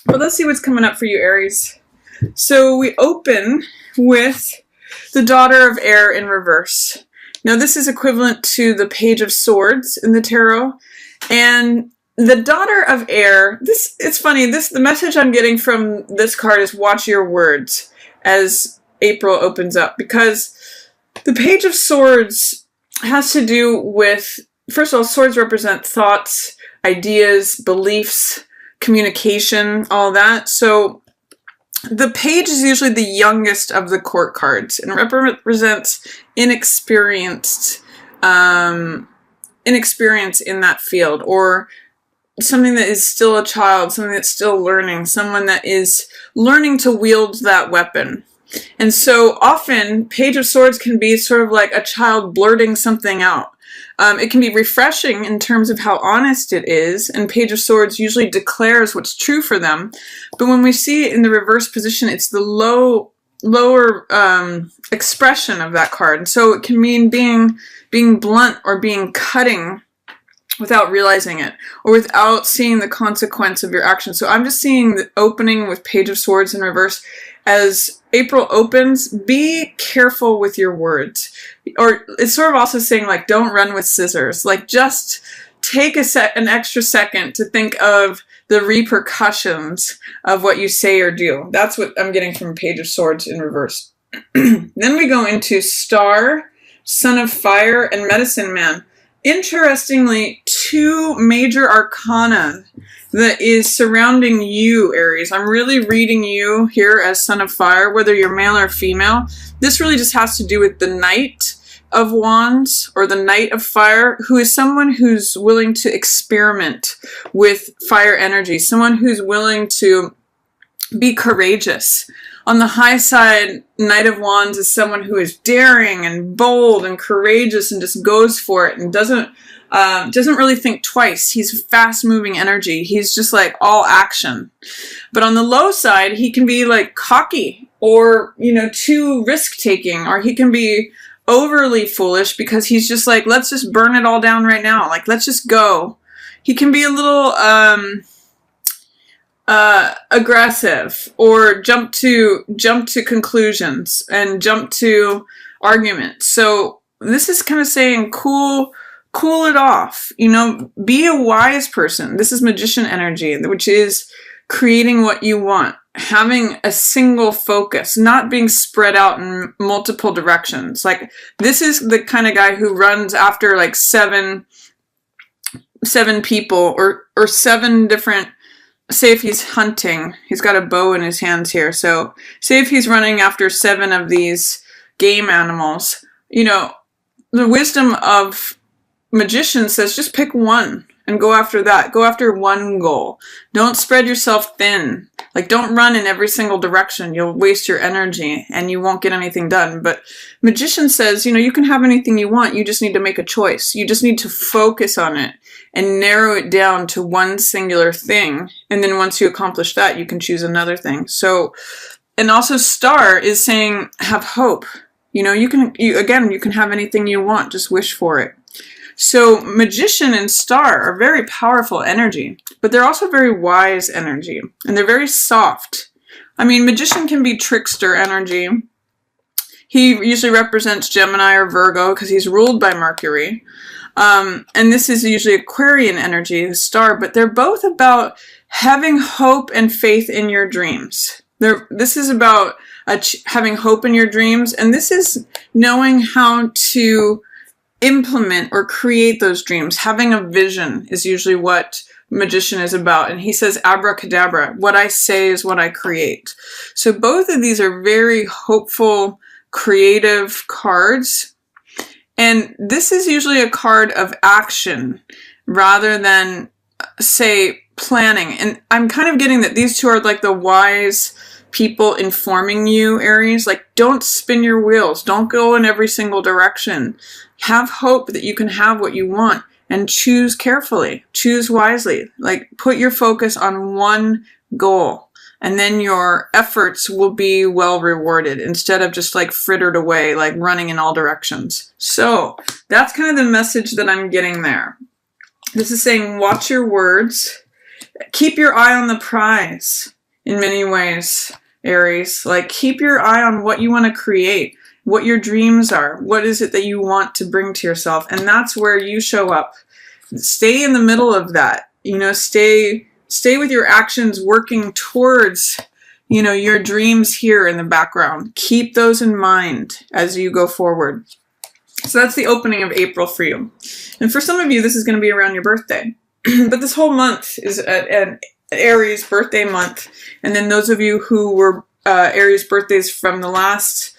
But let's see what's coming up for you, Aries. So we open with the Daughter of Air in reverse. Now this is equivalent to the Page of Swords in the tarot. And the Daughter of Air, it's funny, the message I'm getting from this card is watch your words as April opens up, because the Page of Swords has to do with, first of all, swords represent thoughts, ideas, beliefs, communication, all that. So the page is usually the youngest of the court cards and represents inexperience in that field, or something that is still a child, something that's still learning, someone that is learning to wield that weapon. And so often, Page of Swords can be sort of like a child blurting something out. It can be refreshing in terms of how honest it is, and Page of Swords usually declares what's true for them. But when we see it in the reverse position, it's the lower expression of that card. And so it can mean being blunt or being cutting without realizing it, or without seeing the consequence of your action. So I'm just seeing the opening with Page of Swords in reverse. As April opens, be careful with your words. Or it's sort of also saying, like, don't run with scissors. Like, just take an extra second to think of the repercussions of what you say or do. That's what I'm getting from Page of Swords in reverse. Then we go into Star, Son of Fire, and Medicine Man. Interestingly, two major arcana that is surrounding you, Aries. I'm really reading you here as Son of Fire, whether you're male or female. This really just has to do with the Knight of Wands, or the Knight of Fire, who is someone who's willing to experiment with fire energy, someone who's willing to be courageous. On the high side, Knight of Wands is someone who is daring and bold and courageous and just goes for it and doesn't really think twice. He's fast-moving energy. He's just like all action. But on the low side, he can be like cocky, or, too risk-taking, or he can be overly foolish because he's just like, let's just burn it all down right now. Like, let's just go. He can be a little aggressive, or jump to conclusions and jump to arguments. So this is kind of saying cool it off, be a wise person. This is Magician energy, which is creating what you want, having a single focus, not being spread out in multiple directions. Like, this is the kind of guy who runs after like seven people, or seven different. Say if he's hunting, he's got a bow in his hands here. So say if he's running after 7 of these game animals, the wisdom of Magician says just pick one and go after that. Go after one goal. Don't spread yourself thin. Like, don't run in every single direction. You'll waste your energy and you won't get anything done. But Magician says, you can have anything you want. You just need to make a choice. You just need to focus on it and narrow it down to one singular thing. And then once you accomplish that, you can choose another thing. So, and also Star is saying, have hope. You can have anything you want. Just wish for it. So Magician and Star are very powerful energy, but they're also very wise energy, and they're very soft. I mean, Magician can be trickster energy. He usually represents Gemini or Virgo because he's ruled by Mercury. And this is usually Aquarian energy, Star, but they're both about having hope and faith in your dreams. This is about having hope in your dreams, and this is knowing how to implement or create those dreams. Having a vision is usually what Magician is about. And he says, abracadabra, what I say is what I create. So both of these are very hopeful, creative cards. And this is usually a card of action rather than, say, planning. And I'm kind of getting that these two are like the wise people informing you, Aries. Like, don't spin your wheels. Don't go in every single direction. Have hope that you can have what you want, and choose carefully. Choose wisely. Like, put your focus on one goal, and then your efforts will be well rewarded instead of just like frittered away, like running in all directions. So that's kind of the message that I'm getting there. This is saying, watch your words. Keep your eye on the prize. in many ways, Aries. Like, keep your eye on what you want to create, what your dreams are, what is it that you want to bring to yourself, and that's where you show up. Stay in the middle of that. You know, stay with your actions working towards, you know, your dreams here in the background. Keep those in mind as you go forward. So that's the opening of April for you. And for some of you, this is going to be around your birthday. But this whole month is an Aries birthday month. And then those of you who were Aries birthdays from the last,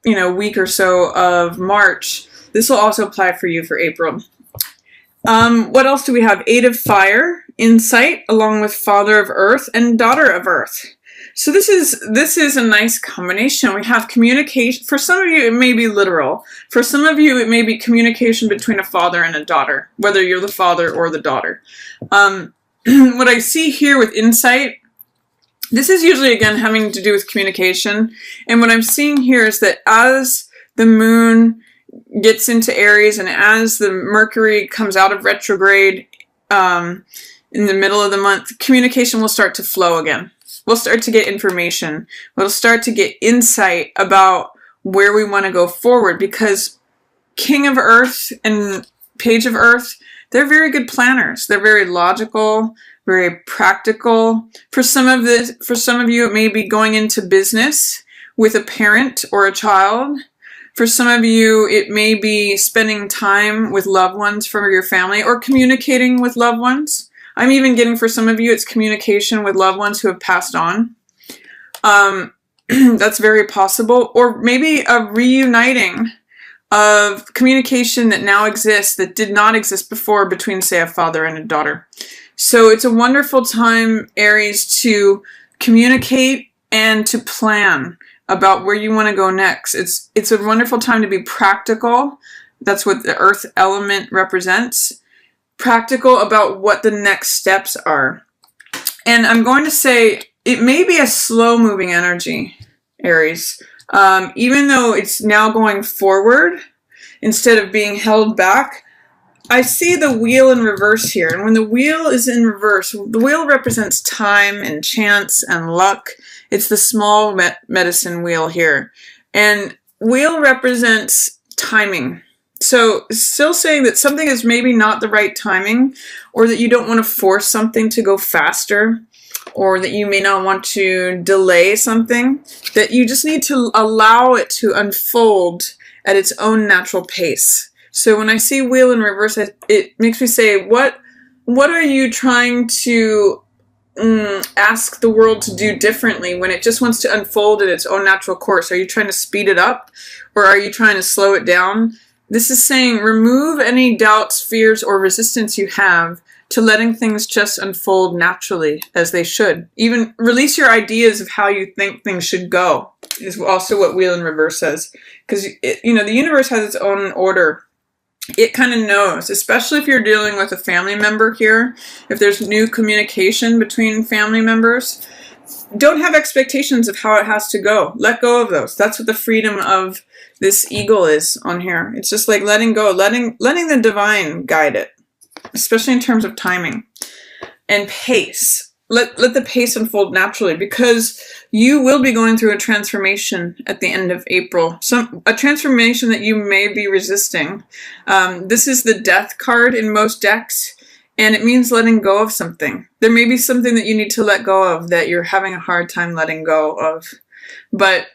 you know, week or so of March, this will also apply for you for April. What else do we have? 8 of Fire, Insight, along with Father of Earth and Daughter of Earth. So this is a nice combination. We have communication. For some of you, it may be literal. For some of you, it may be communication between a father and a daughter, whether you're the father or the daughter. What I see here with Insight, this is usually, again, having to do with communication. And what I'm seeing here is that as the moon gets into Aries and as the Mercury comes out of retrograde in the middle of the month, communication will start to flow again. We'll start to get information. We'll start to get insight about where we want to go forward, because King of Earth and Page of Earth, they're very good planners. They're very logical, very practical. For some of you, it may be going into business with a parent or a child. For some of you, it may be spending time with loved ones from your family or communicating with loved ones. I'm even getting, for some of you, it's communication with loved ones who have passed on. That's very possible. Or maybe a reuniting of communication that now exists that did not exist before between, say, a father and a daughter. So it's a wonderful time, Aries, to communicate and to plan about where you want to go next. It's a wonderful time to be practical. That's what the earth element represents. Practical about what the next steps are. And I'm going to say it may be a slow moving energy, Aries. Even though it's now going forward instead of being held back, I see the wheel in reverse here. And when the wheel is in reverse, the wheel represents time and chance and luck. It's the small medicine wheel here. And wheel represents timing. So still saying that something is maybe not the right timing, or that you don't want to force something to go faster, or that you may not want to delay something, that you just need to allow it to unfold at its own natural pace. So when I see wheel in reverse, it makes me say, what are you trying to ask the world to do differently when it just wants to unfold at its own natural course? Are you trying to speed it up, or are you trying to slow it down? This is saying remove any doubts, fears, or resistance you have to letting things just unfold naturally as they should. Even release your ideas of how you think things should go is also what wheel in reverse says. Because, you know, the universe has its own order. It kind of knows, especially if you're dealing with a family member here, if there's new communication between family members. Don't have expectations of how it has to go. Let go of those. That's what the freedom of this eagle is on here. It's just like letting go, letting the divine guide it, especially in terms of timing and pace. Let the pace unfold naturally, because you will be going through a transformation at the end of April. A transformation that you may be resisting. This is the Death card in most decks. And it means letting go of something. There may be something that you need to let go of that you're having a hard time letting go of. But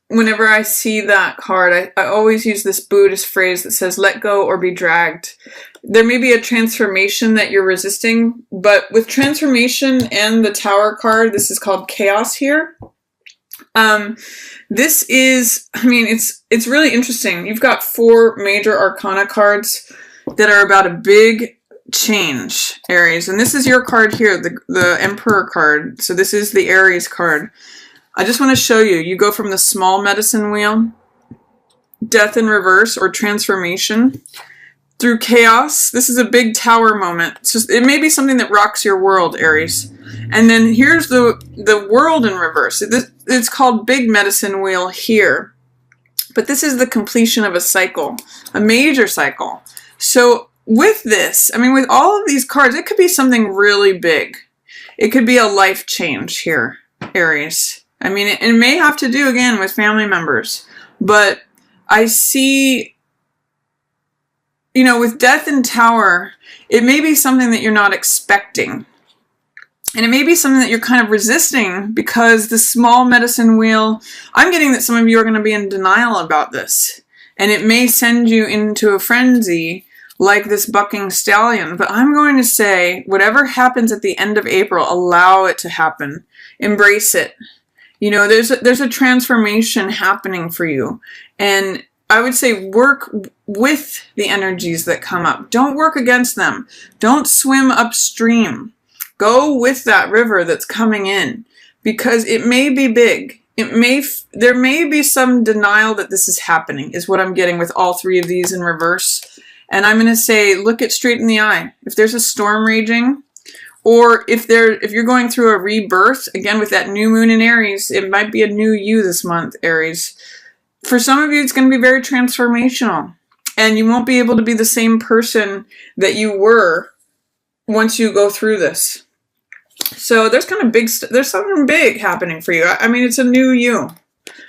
whenever I see that card, I always use this Buddhist phrase that says, let go or be dragged. There may be a transformation that you're resisting, but with transformation and the Tower card, this is called chaos here. This is, I mean, it's really interesting. You've got 4 major arcana cards that are about a big change, Aries. And this is your card here, the Emperor card. So this is the Aries card. I just want to show you. You go from the small medicine wheel, death in reverse or transformation, through chaos. This is a big tower moment. It may be something that rocks your world, Aries. And then here's the world in reverse. It's called big medicine wheel here. But this is the completion of a cycle, a major cycle. So with this, I mean, with all of these cards, it could be something really big. It could be a life change here. Aries. I mean, it may have to do, again, with family members. But I see, you know, with Death and Tower, it may be something that you're not expecting. And it may be something that you're kind of resisting because the small medicine wheel, I'm getting that some of you are going to be in denial about this. And it may send you into a frenzy like this bucking stallion. But I'm going to say, whatever happens at the end of April, allow it to happen. Embrace it. You know, there's a transformation happening for you. And I would say work with the energies that come up. Don't work against them. Don't swim upstream. Go with that river that's coming in, because it may be big. There may be some denial that this is happening, is what I'm getting with all three of these in reverse. And I'm going to say, look it straight in the eye. If there's a storm raging, or if you're going through a rebirth, again with that new moon in Aries, it might be a new you this month, Aries. For some of you, it's going to be very transformational, and you won't be able to be the same person that you were once you go through this. So there's kind of there's something big happening for you. I mean, it's a new you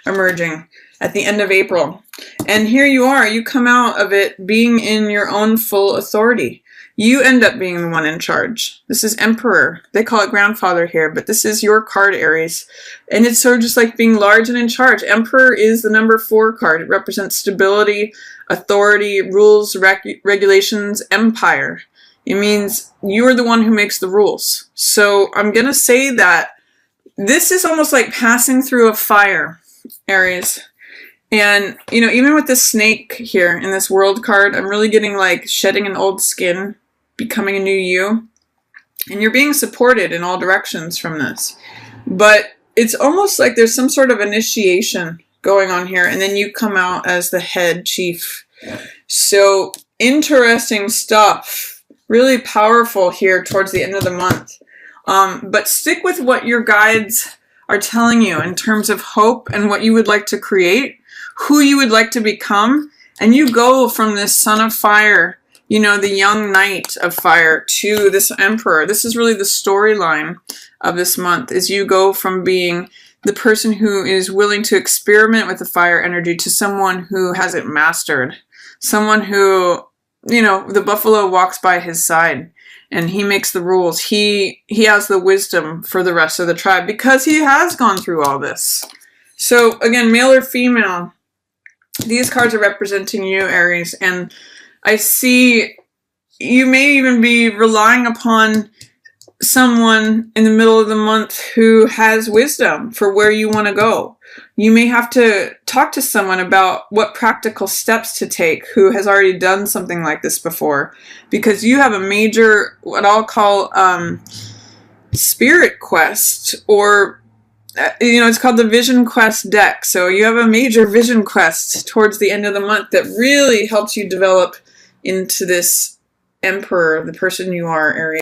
emerging at the end of April. And here you are, you come out of it being in your own full authority. You end up being the one in charge. This is Emperor. They call it Grandfather here, but this is your card, Aries. And it's sort of just like being large and in charge. Emperor is the number 4 card. It represents stability, authority, rules, regulations, empire. It means you are the one who makes the rules. So I'm going to say that this is almost like passing through a fire, Aries. And, you know, even with the snake here in this world card, I'm really getting like shedding an old skin, becoming a new you. And you're being supported in all directions from this. But it's almost like there's some sort of initiation going on here. And then you come out as the head chief. So interesting stuff. Really powerful here towards the end of the month. But stick with what your guides are telling you in terms of hope and what you would like to create, who you would like to become. And you go from this son of fire, you know, the young knight of fire, to this emperor. This is really the storyline of this month, is you go from being the person who is willing to experiment with the fire energy to someone who has it mastered. Someone who, you know, the buffalo walks by his side and he makes the rules. He has the wisdom for the rest of the tribe because he has gone through all this. So again, male or female, these cards are representing you, Aries. And I see you may even be relying upon someone in the middle of the month who has wisdom for where you want to go. You may have to talk to someone about what practical steps to take who has already done something like this before, because you have a major, what I'll call spirit quest, or you know, it's called the Vision Quest deck. So you have a major vision quest towards the end of the month that really helps you develop into this emperor, the person you are, Aries.